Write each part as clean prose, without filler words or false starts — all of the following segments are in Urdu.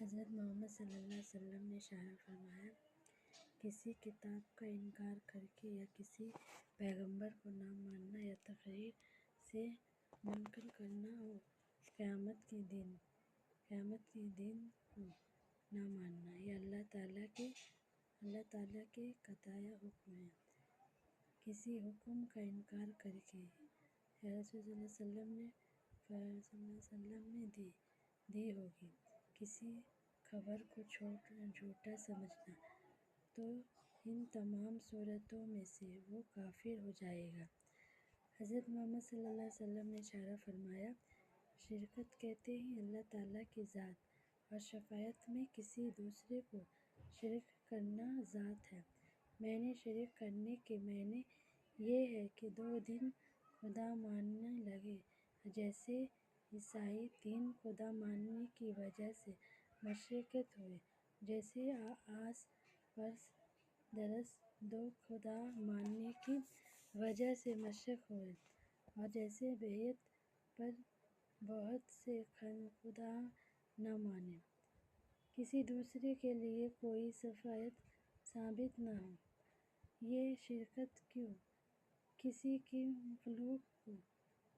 حضرت محمد صلی اللہ علیہ وسلم نے اشارہ فرمایا، کسی کتاب کا انکار کر کے یا کسی پیغمبر کو نہ ماننا یا تقریر سے منکر کرنا اور قیامت کے دن کو نہ ماننا، یہ اللہ تعالیٰ کے قطعی حکم ہیں۔ کسی حکم کا انکار کر کے رسول صلی اللہ علیہ وسلم نے دی ہوگی کسی خبر کو جھوٹا سمجھنا، تو ان تمام صورتوں میں سے وہ کافر ہو جائے گا۔ حضرت محمد صلی اللہ علیہ وسلم نے اشارہ فرمایا، شرکت کہتے ہیں اللہ تعالیٰ کی ذات اور شفاعت میں کسی دوسرے کو شریک کرنا ذات ہے۔ معنی شریک کرنے کے معنی یہ ہے کہ دو دن خدا ماننے لگے، جیسے عیسائی تین خدا ماننے کی وجہ سے مشرک ہوئے، جیسے آس پرس درست دو خدا ماننے کی وجہ سے مشرک ہوئے، اور جیسے بیعت پر بہت سے خدا نہ مانے، کسی دوسرے کے لیے کوئی شفاعت ثابت نہ ہو۔ یہ شرکت کیوں کسی کی مخلوق کو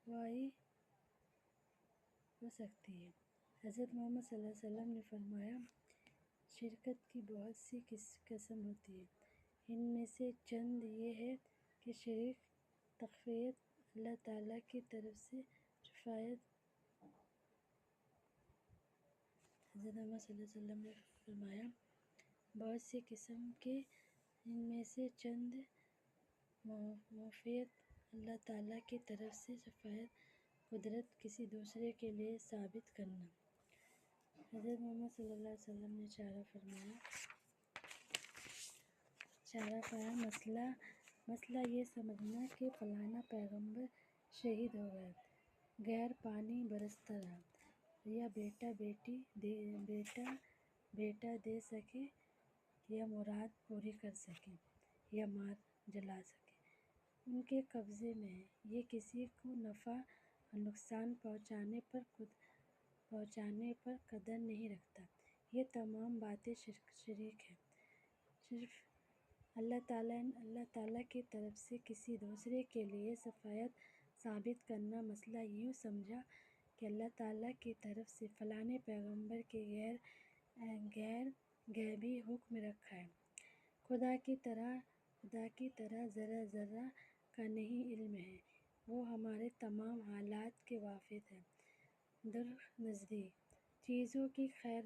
واقع ہو سکتی ہے؟ حضرت محمد صلی اللہ علیہ وسلم نے فرمایا، شرکت کی بہت سی قسم ہوتی ہیں، ان میں سے چند یہ ہیں کہ شریک تخلیق، اللہ تعالیٰ کی طرف سے شفاعت۔ حضرت محمد صلی اللہ علیہ وسلم نے فرمایا، بہت سی قسم کے، ان میں سے چند معافیت، اللہ تعالیٰ کی طرف سے شفاعت، قدرت کسی دوسرے کے لیے ثابت کرنا۔ حضرت محمد صلی اللہ علیہ وسلم نے اشارہ فرمایا، مسئلہ یہ سمجھنا کہ فلانا پیغمبر شہید ہو گیا، غیر پانی برستا رہا، یا بیٹا دے سکے، یا مراد پوری کر سکے، یا مار جلا سکے، ان کے قبضے میں ہے، یہ کسی کو نفع اور نقصان پہنچانے پر قدر نہیں رکھتا، یہ تمام باتیں شرک ہیں۔ صرف اللہ تعالیٰ کی طرف سے کسی دوسرے کے لیے شفاعت ثابت کرنا، مسئلہ یوں سمجھا کہ اللہ تعالیٰ کی طرف سے فلانے پیغمبر کے غیر غیبی حکم رکھا ہے، خدا کی طرح ذرہ کا نہیں علم ہے، وہ ہمارے تمام حالات کے واقف ہے، در نزدیک چیزوں کی خیر